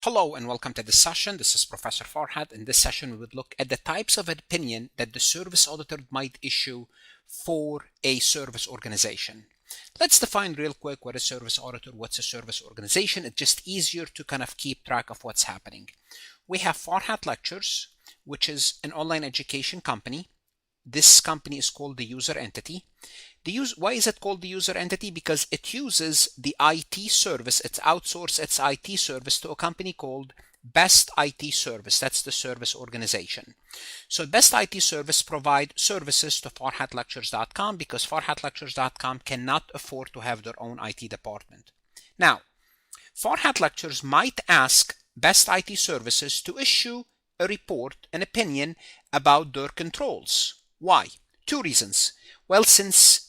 Hello and welcome to this session. This is Professor Farhad. In this session, we would look at the types of opinion that the service auditor might issue for a service organization. Let's define real quick what a service auditor, what's a service organization. It's just easier to kind of keep track of what's happening. We have Farhad Lectures, which is an online education company. This company is called the user entity. Why is it called the user entity? Because it uses the IT service. It outsources its IT service to a company called Best IT Service. That's the service organization. So Best IT Service provide services to farhadlectures.com because farhadlectures.com cannot afford to have their own IT department. Now, Farhad Lectures might ask Best IT Services to issue a report, an opinion about their controls. Why? Two reasons. Well, since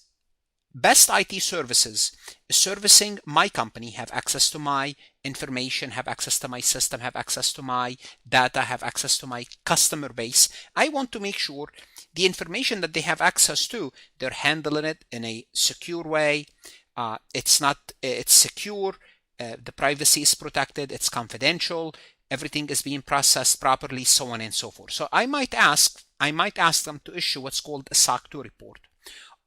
Best IT Services is servicing my company, have access to my information, have access to my system, have access to my data, have access to my customer base, I want to make sure the information that they have access to, they're handling it in a secure way. It's secure. The privacy is protected. It's confidential. Everything is being processed properly, so on and so forth. So I might ask them to issue what's called a SOC 2 report.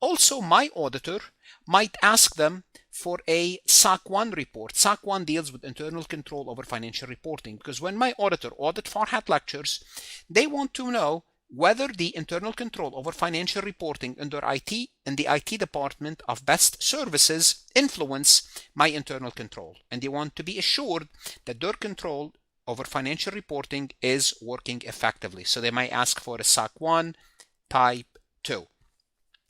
Also, my auditor might ask them for a SOC 1 report. SOC 1 deals with internal control over financial reporting, because when my auditor audits Farhad Lectures, they want to know whether the internal control over financial reporting under IT and the IT department of Best Services influence my internal control. And they want to be assured that their control over financial reporting is working effectively. So they might ask for a SOC 1 type 2.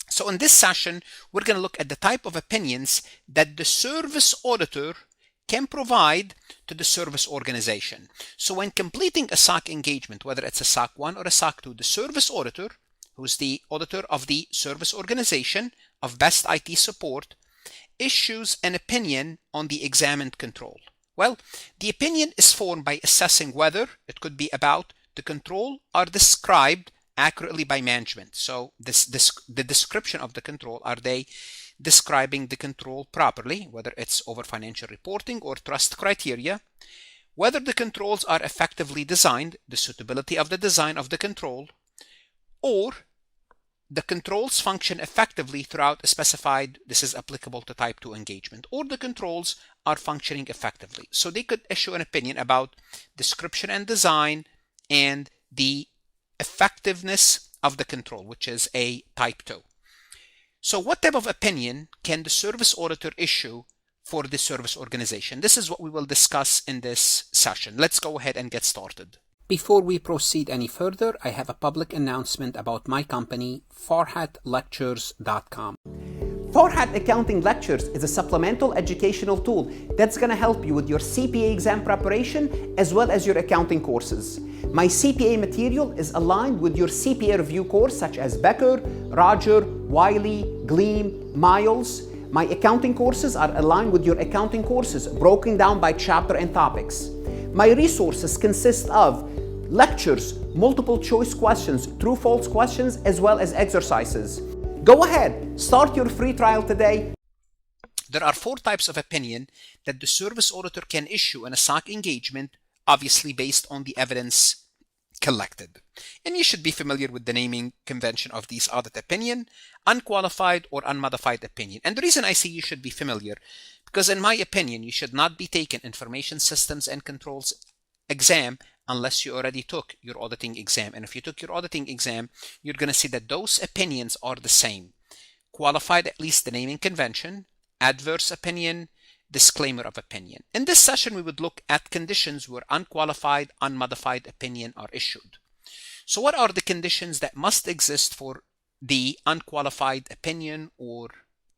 So in this session, we're going to look at the type of opinions that the service auditor can provide to the service organization. So when completing a SOC engagement, whether it's a SOC 1 or a SOC 2, the service auditor, who's the auditor of the service organization of Best IT Support, issues an opinion on the examined control. Well, the opinion is formed by assessing whether it could be about the control are described accurately by management. So the description of the control, are they describing the control properly, whether it's over financial reporting or trust criteria, whether the controls are effectively designed, the suitability of the design of the control, or the controls function effectively throughout a specified, this is applicable to type 2 engagement, or the controls are functioning effectively. So they could issue an opinion about description and design and the effectiveness of the control, which is a type 2. So what type of opinion can the service auditor issue for the service organization? This is what we will discuss in this session. Let's go ahead and get started. Before we proceed any further, I have a public announcement about my company, farhadlectures.com. Farhad Accounting Lectures is a supplemental educational tool that's going to help you with your CPA exam preparation as well as your accounting courses. My CPA material is aligned with your CPA review course such as Becker, Roger, Wiley, Gleam, Miles. My accounting courses are aligned with your accounting courses broken down by chapter and topics. My resources consist of lectures, multiple choice questions, true-false questions, as well as exercises. Go ahead, start your free trial today. There are 4 types of opinion that the service auditor can issue in a SOC engagement, obviously based on the evidence collected. And you should be familiar with the naming convention of these audit opinion, unqualified or unmodified opinion. And the reason I say you should be familiar, because in my opinion, you should not be taking information systems and controls exam unless you already took your auditing exam. And if you took your auditing exam, you're going to see that those opinions are the same. Qualified, at least the naming convention, adverse opinion, disclaimer of opinion. In this session, we would look at conditions where unqualified, unmodified opinion are issued. So what are the conditions that must exist for the unqualified opinion or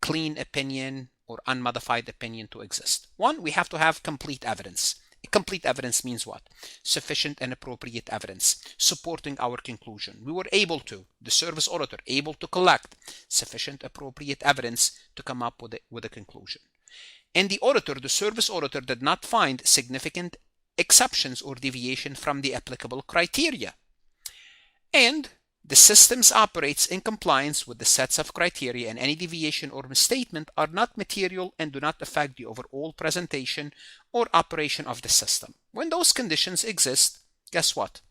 clean opinion or unmodified opinion to exist? 1, we have to have complete evidence. Complete evidence means what? Sufficient and appropriate evidence supporting our conclusion. We were able to, the service auditor, able to collect sufficient appropriate evidence to come up with a conclusion. And the auditor, the service auditor, did not find significant exceptions or deviation from the applicable criteria. And the systems operates in compliance with the sets of criteria, and any deviation or misstatement are not material and do not affect the overall presentation or operation of the system. When those conditions exist, guess what?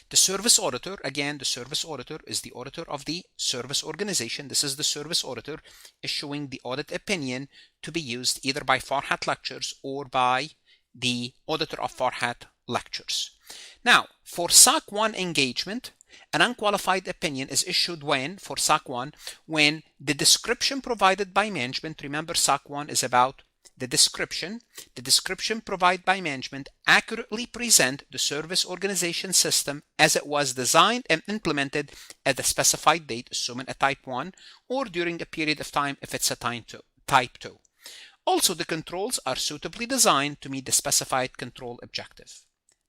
The service auditor, again, the service auditor is the auditor of the service organization. This is the service auditor issuing the audit opinion to be used either by Farhat Lectures or by the auditor of Farhat Lectures. Now, for SOC 1 engagement, an unqualified opinion is issued when, for SOC 1, when the description provided by management, remember SOC 1 is about the description provided by management accurately present the service organization system as it was designed and implemented at the specified date, assuming a type 1, or during a period of time if it's a type 2. Also, the controls are suitably designed to meet the specified control objective.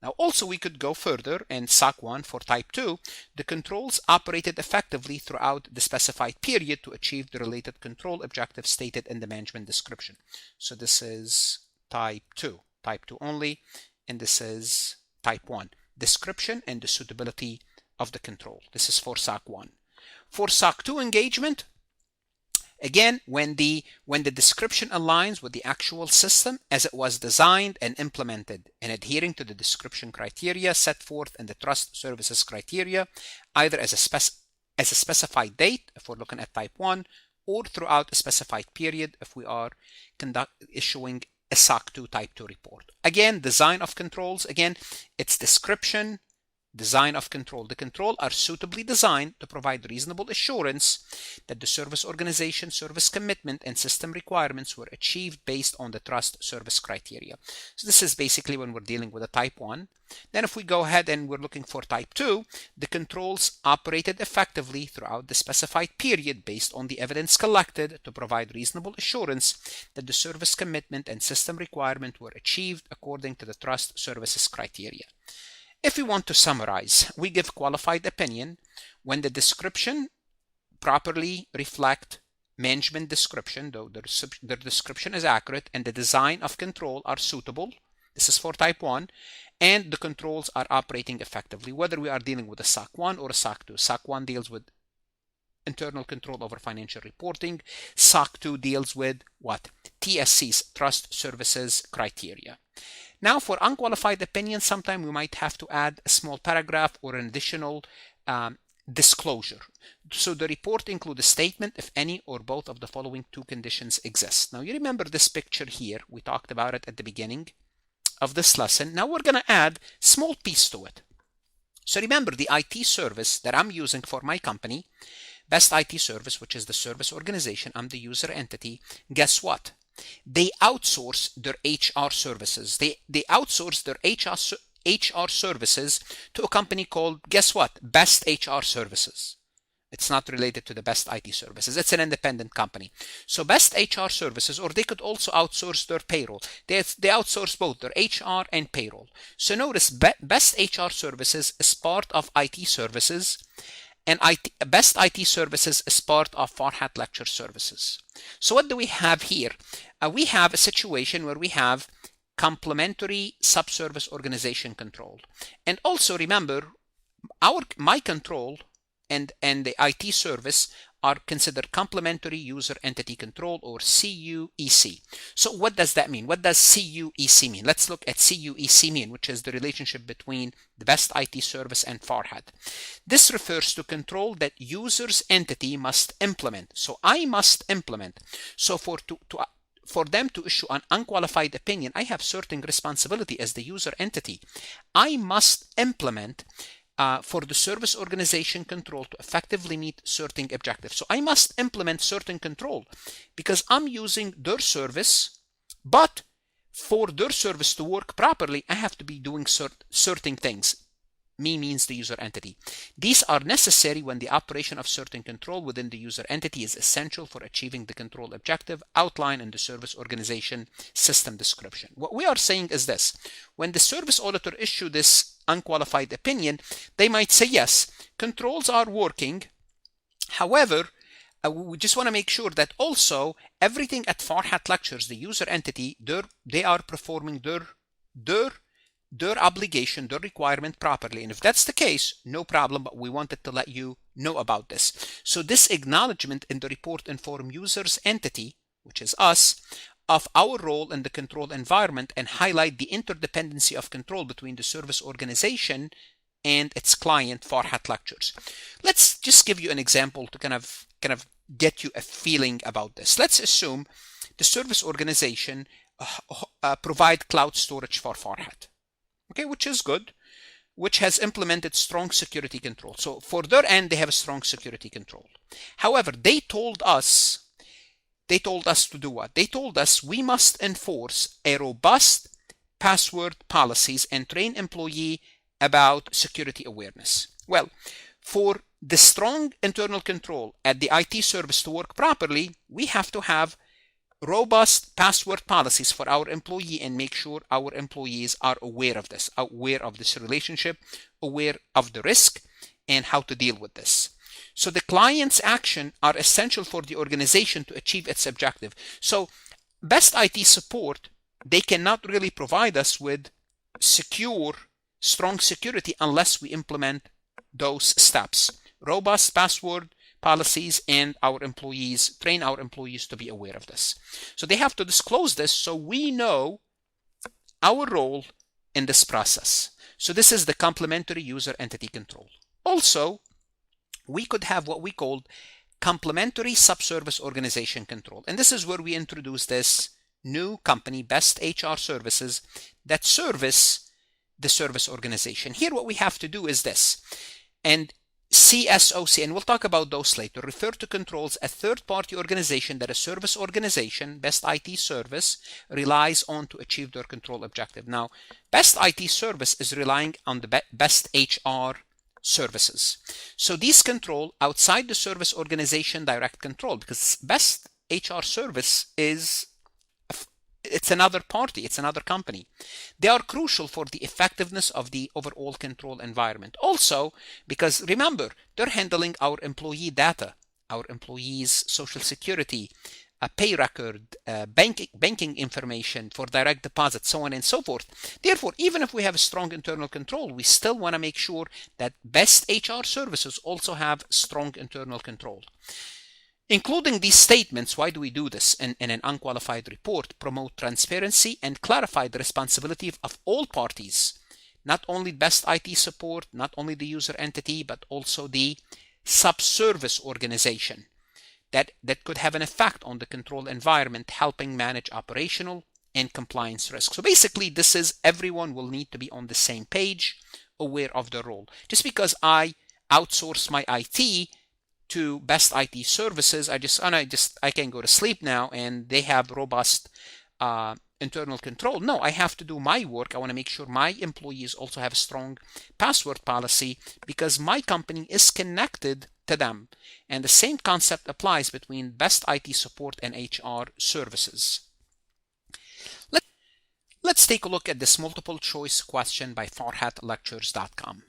Now, also we could go further in SOC 1 for type 2, the controls operated effectively throughout the specified period to achieve the related control objective stated in the management description. So this is type 2 only, and this is type 1, description and the suitability of the control. This is for SOC 1. For SOC 2 engagement, again, when the description aligns with the actual system as it was designed and implemented and adhering to the description criteria set forth in the trust services criteria, either as a specified date, if we're looking at type 1, or throughout a specified period if we are issuing a SOC 2 type 2 report. Again, design of controls, again, it's description, design of control. The control are suitably designed to provide reasonable assurance that the service organization, service commitment, and system requirements were achieved based on the trust service criteria. So this is basically when we're dealing with a type 1. Then if we go ahead and we're looking for type 2, the controls operated effectively throughout the specified period based on the evidence collected to provide reasonable assurance that the service commitment and system requirement were achieved according to the trust services criteria. If we want to summarize, we give qualified opinion when the description properly reflect management description, though their description is accurate and the design of control are suitable. This is for type 1, and the controls are operating effectively, whether we are dealing with a SOC 1 or a SOC 2. SOC 1 deals with internal control over financial reporting. SOC 2 deals with what? TSC's, Trust Services Criteria. Now, for unqualified opinion, sometimes we might have to add a small paragraph or an additional disclosure. So the report includes a statement if any or both of the following two conditions exist. Now, you remember this picture here. We talked about it at the beginning of this lesson. Now, we're going to add a small piece to it. So remember the IT service that I'm using for my company, Best IT Service, which is the service organization, I'm the user entity. Guess what? They outsource their HR services. They outsource their HR services to a company called, guess what? Best HR Services. It's not related to the Best IT Services. It's an independent company. So Best HR Services, or they could also outsource their payroll. They outsource both their HR and payroll. So notice Best HR Services is part of IT Services, and Best IT Services is part of Farhat Lecture Services. So what do we have here? We have a situation where we have complementary subservice organization control. And also remember, my control and the IT service are considered complementary user entity control, or CUEC. So what does that mean? What does CUEC mean? Let's look at CUEC mean, which is the relationship between the Best IT Service and Farhat. This refers to control that user's entity must implement. So I must implement. So for them to issue an unqualified opinion, I have certain responsibility as the user entity. I must implement for the service organization control to effectively meet certain objectives. So I must implement certain control because I'm using their service, but for their service to work properly, I have to be doing certain things. Me means the user entity. These are necessary when the operation of certain control within the user entity is essential for achieving the control objective outlined in the service organization system description. What we are saying is this: when the service auditor issue this unqualified opinion, they might say, yes, controls are working. However, we just want to make sure that also everything at Farhat Lectures, the user entity, they are performing their their obligation, their requirement properly. And if that's the case, no problem, but we wanted to let you know about this. So this acknowledgement in the report inform users entity, which is us, of our role in the control environment and highlight the interdependency of control between the service organization and its client, Farhat Lectures. Let's just give you an example to kind of get you a feeling about this. Let's assume the service organization provide cloud storage for Farhat, okay, which is good, which has implemented strong security control. So for their end, they have a strong security control. However, they told us to do what? They told us we must enforce a robust password policies and train employee about security awareness. Well, for the strong internal control at the IT service to work properly, we have to have robust password policies for our employee and make sure our employees are aware of this relationship, aware of the risk, and how to deal with this. So the client's action are essential for the organization to achieve its objective. So best IT support, they cannot really provide us with strong security unless we implement those steps. Robust password policies and train our employees to be aware of this. So they have to disclose this so we know our role in this process. So this is the complementary user entity control. Also, we could have what we call complementary subservice organization control. And this is where we introduce this new company, Best HR Services, that service the service organization. Here what we have to do is this. And CSOC, and we'll talk about those later, refer to controls a third-party organization that a service organization, Best IT Service, relies on to achieve their control objective. Now, Best IT Service is relying on the Best HR Services. So these control outside the service organization direct control, because Best HR Service it's another party, it's another company. They are crucial for the effectiveness of the overall control environment. Also, because remember, they're handling our employee data, our employees' social security, pay record, banking information for direct deposit, so on and so forth. Therefore, even if we have strong internal control, we still want to make sure that Best HR Services also have strong internal control. Including these statements, why do we do this in an unqualified report? Promote transparency and clarify the responsibility of all parties, not only Best IT support, not only the user entity, but also the subservice organization that could have an effect on the control environment, helping manage operational and compliance risks. So basically, this is everyone will need to be on the same page, aware of their role. Just because I outsource my IT to Best IT Services, I can go to sleep now and they have robust internal control. No, I have to do my work. I want to make sure my employees also have a strong password policy because my company is connected to them. And the same concept applies between Best IT support and HR services. Let's take a look at this multiple choice question by farhatlectures.com.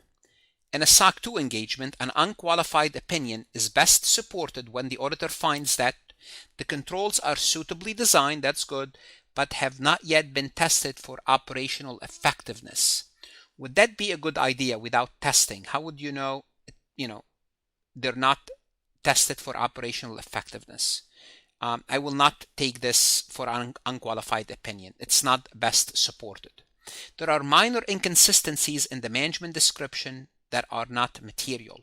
In a SOC 2 engagement, an unqualified opinion is best supported when the auditor finds that the controls are suitably designed, that's good, but have not yet been tested for operational effectiveness. Would that be a good idea without testing? How would you know, they're not tested for operational effectiveness? I will not take this for an unqualified opinion. It's not best supported. There are minor inconsistencies in the management description that are not material.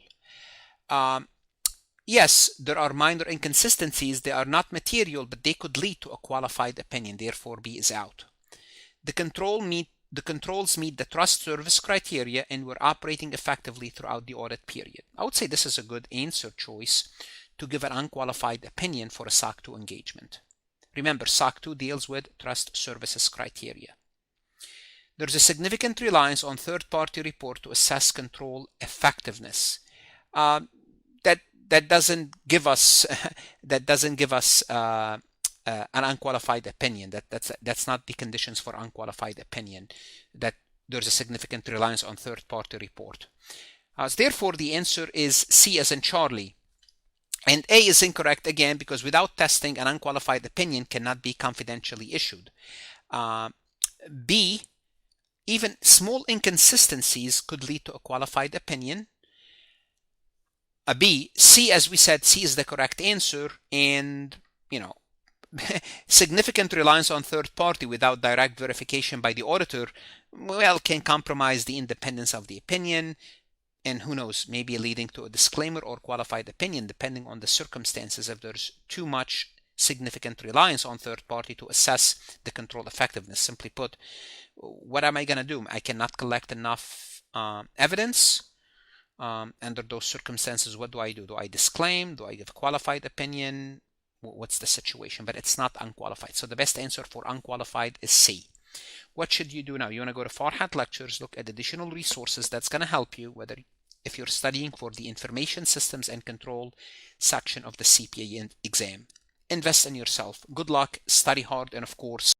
Yes, there are minor inconsistencies. They are not material, but they could lead to a qualified opinion. Therefore, B is out. The controls meet the trust service criteria and were operating effectively throughout the audit period. I would say this is a good answer choice to give an unqualified opinion for a SOC 2 engagement. Remember, SOC 2 deals with trust services criteria. There's a significant reliance on third-party report to assess control effectiveness. That doesn't give us an unqualified opinion. That's not the conditions for unqualified opinion. That there's a significant reliance on third-party report. Therefore, the answer is C as in Charlie. And A is incorrect again because without testing, an unqualified opinion cannot be confidentially issued. B. Even small inconsistencies could lead to a qualified opinion. B, C, as we said, C is the correct answer, and significant reliance on third party without direct verification by the auditor, well, can compromise the independence of the opinion, and who knows, maybe leading to a disclaimer or qualified opinion depending on the circumstances if there's too much significant reliance on third party to assess the control effectiveness. Simply put, what am I going to do? I cannot collect enough evidence. Under those circumstances, what do I do? Do I disclaim? Do I give a qualified opinion? What's the situation? But it's not unqualified. So the best answer for unqualified is C. What should you do now? You want to go to Farhat Lectures, look at additional resources that's going to help you, whether if you're studying for the Information Systems and Control section of the CPA exam. Invest in yourself. Good luck, study hard, and of course,